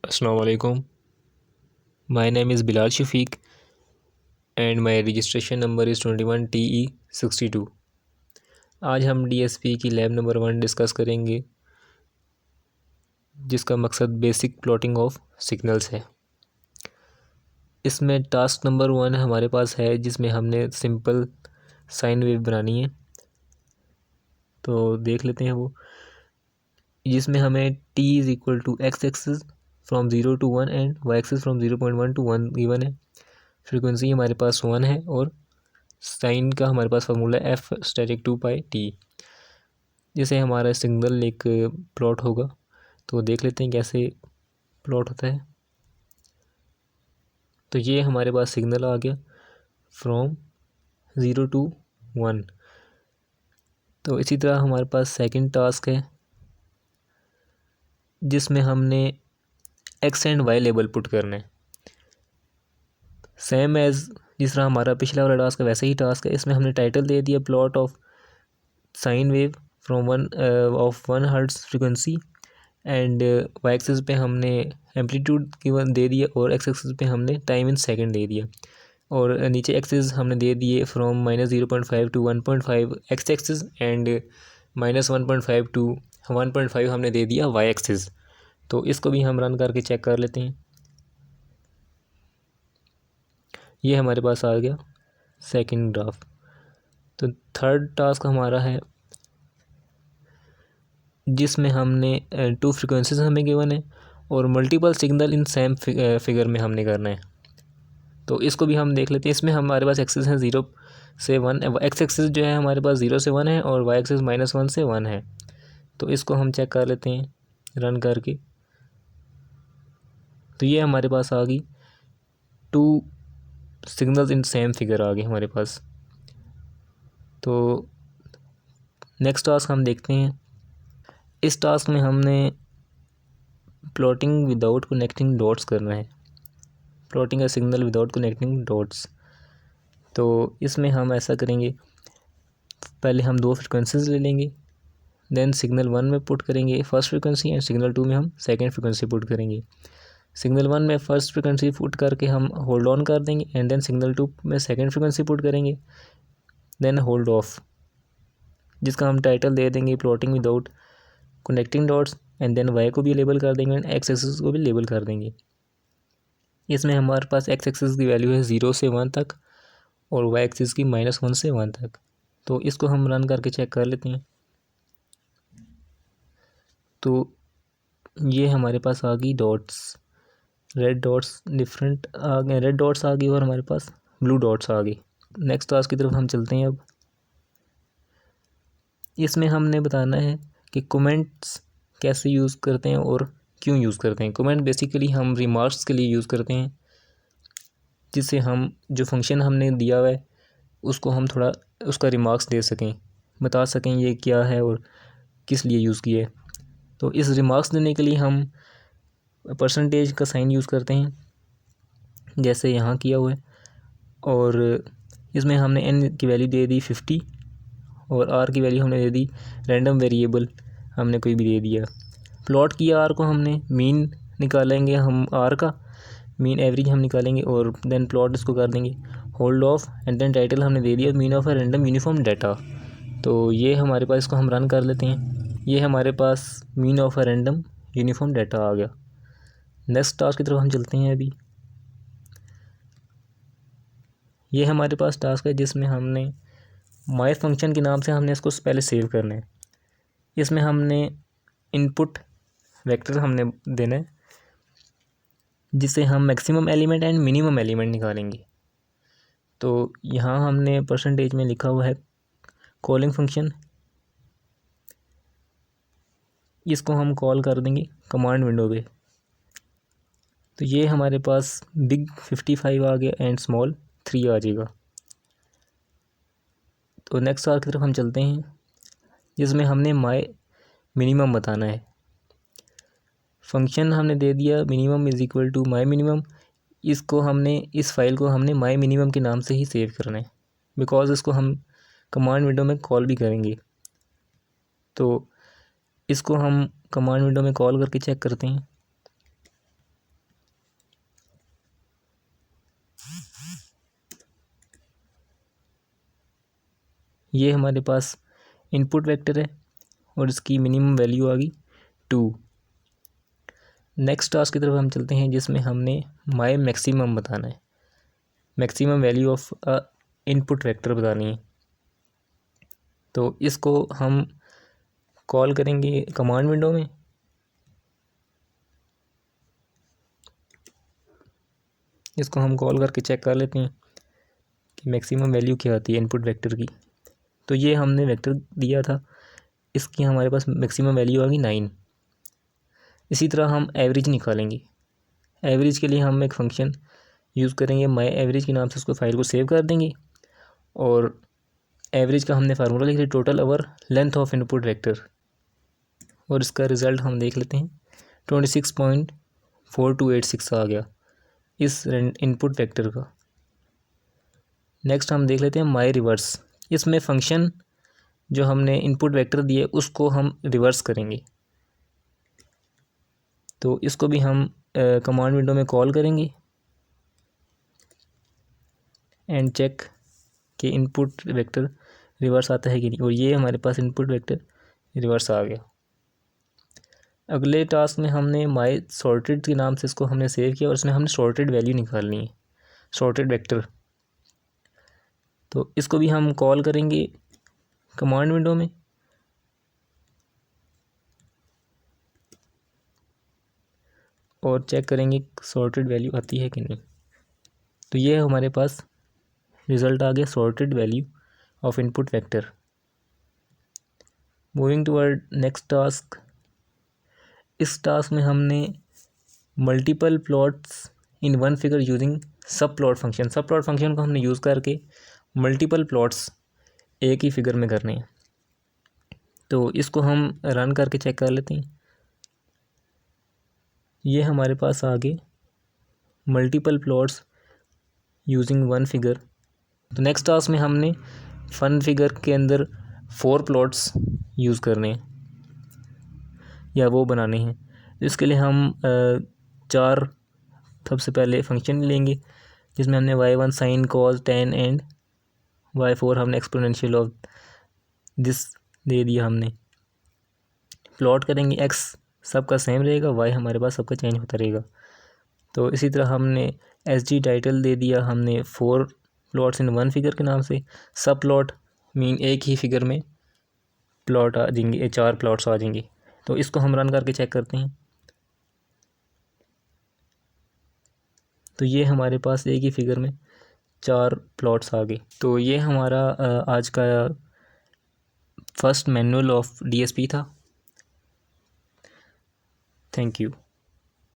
Assalamu alaikum. My name is Bilal Shafiq and my registration number is 21TE62। आज हम DSP की lab number 1 discuss करेंगे, जिसका मकसद बेसिक प्लॉटिंग ऑफ सिग्नल्स है। इसमें टास्क नंबर 1 हमारे पास है, जिसमें हमने सिंपल साइन वेव बनानी है। तो देख लेते हैं वो, जिसमें हमें t is equal to x axis from 0 to 1 and y axis from 0.1 to 1 given है। फ्रीक्वेंसी हमारे पास 1 है और साइन का हमारे पास फार्मूला f स्टैटिक 2πt। जैसे हमारा सिग्नल एक प्लॉट होगा, तो देख लेते हैं कैसे प्लॉट होता है। तो ये हमारे पास सिग्नल आ गया फ्रॉम 0 to 1। तो इसी तरह हमारे पास सेकंड टास्क है, जिसमें हमने x and y label put करना है। सेम एज जिस तरह हमारा पिछला वाला टास्क है, वैसे ही टास्क है। इसमें हमने टाइटल दे दिया plot of sine wave from 1 hertz frequency and y axis पे हमने एम्पलीट्यूड गिवन दे दिया और x एक्सिस पे हमने टाइम इन सेकंड दे दिया, और नीचे एक्सिस हमने दे दिए from -0.5 to 1.5 x axis and -1.5 to 1.5 हमने दे दिया y एक्सिस। तो इसको भी हम रन करके चेक कर लेते हैं। ये हमारे पास आ गया सेकंड ग्राफ। तो थर्ड टास्क हमारा है, जिसमें हमने 2 फ्रिक्वेंसीज हमें गिवन है और multiple signal in same figure में हमने करना है। तो इसको भी हम देख लेते हैं। इसमें हमारे पास एक्सिस है 0 से 1, एक्स एक्सिस जो है हमारे पास 0 से 1 है और वाई एक्सिस -1 से 1 है। तो इसको हम चेक कर लेते हैं रन करके। तो ये हमारे पास आ गई 2 सिग्नल्स इन सेम फिगर आ गए हमारे पास। तो नेक्स्ट टास्क हम देखते हैं। इस टास्क में हमने प्लॉटिंग विदाउट कनेक्टिंग डॉट्स करना है, प्लॉटिंग का सिग्नल विदाउट कनेक्टिंग डॉट्स। तो इसमें हम ऐसा करेंगे, पहले हम 2 फ्रिक्वेंसीज ले लेंगे, देन सिग्नल 1 में पुट करेंगे फर्स्ट फ्रिक्वेंसी एंड सिग्नल 2 में हम सेकंड फ्रिक्वेंसी पुट करेंगे। सिग्नल 1 में फर्स्ट फ्रिक्वेंसी पुट करके हम होल्ड ऑन कर देंगे एंड देन सिग्नल 2 में सेकंड फ्रिक्वेंसी पुट करेंगे, देन होल्ड ऑफ, जिसका हम टाइटल दे देंगे plotting without connecting dots and then Y को भी लेबल कर देंगे एंड एक्स एक्सिस को भी लेबल कर देंगे। इसमें हमारे पास एक्स एक्सिस की वैल्यू है 0 से 1 तक और वाई एक्सिस की -1 से 1 तक। तो इसको हम रन करके चेक कर लेते हैं। तो ये हमारे पास आ गई डॉट्स, रेड डॉट्स डिफरेंट आ गए, रेड डॉट्स आ गई और हमारे पास ब्लू डॉट्स आ गई। नेक्स्ट टास्क की तरफ हम चलते हैं। अब इसमें हमने बताना है कि कमेंट्स कैसे यूज़ करते हैं और क्यों यूज़ करते हैं। कमेंट बेसिकली हम रिमार्क्स के लिए यूज़ करते हैं, जिससे हम जो फंक्शन हमने दिया हुआ है उसको हम थोड़ा उसका रिमार्क्स दे सकें, बता सकें ये क्या है और किस लिए यूज़ किया है। तो इस रिमार्क्स देने के लिए हम परसेंटेज का साइन यूज़ करते हैं, जैसे यहाँ किया हुआ है। और इसमें हमने n की वैल्यू दे दी 50 और r की वैल्यू हमने दे दी रैंडम वेरिएबल, हमने कोई भी दे दिया। प्लॉट किया r को हमने मीन निकालेंगे, हम r का मीन एवरेज हम निकालेंगे और देन प्लॉट इसको कर देंगे hold off and then title हमने दे दिया mean of a random uniform data. तो ये हमारे पास, इसको हम रन कर लेते हैं। ये हमारे पास mean of a random uniform data आ गया। नेक्स्ट टास्क की तरफ हम चलते हैं। अभी ये हमारे पास टास्क है, जिसमें हमने माई फंक्शन के नाम से हमने इसको पहले सेव करना है। इसमें हमने इनपुट वेक्टर हमने देना है, जिससे हम maximum element and minimum element निकालेंगे। तो यहाँ हमने परसेंटेज में लिखा हुआ है कॉलिंग फंक्शन, इसको हम कॉल कर देंगे कमांड विंडो पे। तो ये हमारे पास बिग 55 आ गया एंड स्मॉल 3 आ जाएगा। तो नेक्स्ट टास्क की तरफ हम चलते हैं, जिसमें हमने माई मिनिमम बताना है। फंक्शन हमने दे दिया minimum is equal to my minimum. इसको हमने, इस फाइल को हमने माई मिनिमम के नाम से ही सेव करना है, बिकॉज़ इसको हम कमांड विंडो में कॉल भी करेंगे। तो इसको हम कमांड विंडो में कॉल करके चेक करते हैं। ये हमारे पास इनपुट वेक्टर है और इसकी मिनिमम वैल्यू आ गई 2। नेक्स्ट टास्क की तरफ हम चलते हैं, जिसमें हमने माई मैक्सिमम बताना है, maximum value of input vector बतानी है। तो इसको हम कॉल करेंगे कमांड विंडो में। इसको हम कॉल करके चेक कर लेते हैं कि मैक्सिमम वैल्यू क्या आती है इनपुट वेक्टर की। तो ये हमने वेक्टर दिया था, इसकी हमारे पास मैक्सिमम वैल्यू आ गई 9। इसी तरह हम एवरेज निकालेंगे। एवरेज के लिए हम एक फंक्शन यूज़ करेंगे माई एवरेज के नाम से, उसको फाइल को सेव कर देंगे और एवरेज का हमने फार्मूला लिख लिया, total over length of input vector, और इसका रिज़ल्ट हम देख लेते हैं 26.4286 आ गया इस इनपुट वेक्टर का। नेक्स्ट हम देख लेते हैं माई रिवर्स। इसमें फंक्शन जो हमने इनपुट वेक्टर दिए उसको हम रिवर्स करेंगे। तो इसको भी हम कमांड विंडो में कॉल करेंगे एंड चेक कि इनपुट वेक्टर रिवर्स आता है कि नहीं, और ये हमारे पास इनपुट वेक्टर रिवर्स आ गया। अगले टास्क में हमने माई सॉर्टेड के नाम से इसको हमने सेव किया और इसमें हमने सॉर्टेड वैल्यू निकालनी है, सॉर्टेड वेक्टर। तो इसको भी हम कॉल करेंगे कमांड विंडो में और चेक करेंगे सॉर्टेड वैल्यू आती है कि नहीं। तो ये हमारे पास रिज़ल्ट आ गया sorted value of input vector. Moving toward next task. इस टास्क में हमने multiple plots in one figure using सब प्लॉट फंक्शन, सब प्लॉट फंक्शन को हमने यूज़ करके मल्टीपल प्लॉट्स एक ही फिगर में करने हैं। तो इसको हम रन करके चेक कर लेते हैं। ये हमारे पास आगे multiple plots using one figure. तो नेक्स्ट टास्क में हमने वन फिगर के अंदर 4 प्लॉट्स यूज़ करने हैं या वो बनाने हैं। इसके लिए हम 4 सबसे पहले फंक्शन लेंगे, जिसमें हमने y1 sine cos tan and y4 हमने एक्सपोनेंशियल ऑफ दिस दे दिया। हमने प्लॉट करेंगे, x सबका सेम रहेगा, y हमारे पास सबका चेंज होता रहेगा। तो इसी तरह हमने SG टाइटल दे दिया हमने 4 प्लॉट्स इन वन फिगर के नाम से। सब प्लॉट मीन एक ही फिगर में प्लॉट आ जाएंगे, 4 प्लॉट्स आ जाएंगे। तो इसको हम रन करके चेक करते हैं। तो ये हमारे पास एक ही फिगर में 4 प्लॉट्स आ गए। तो ये हमारा आज का फर्स्ट मैनुअल ऑफ DSP था। Thank you.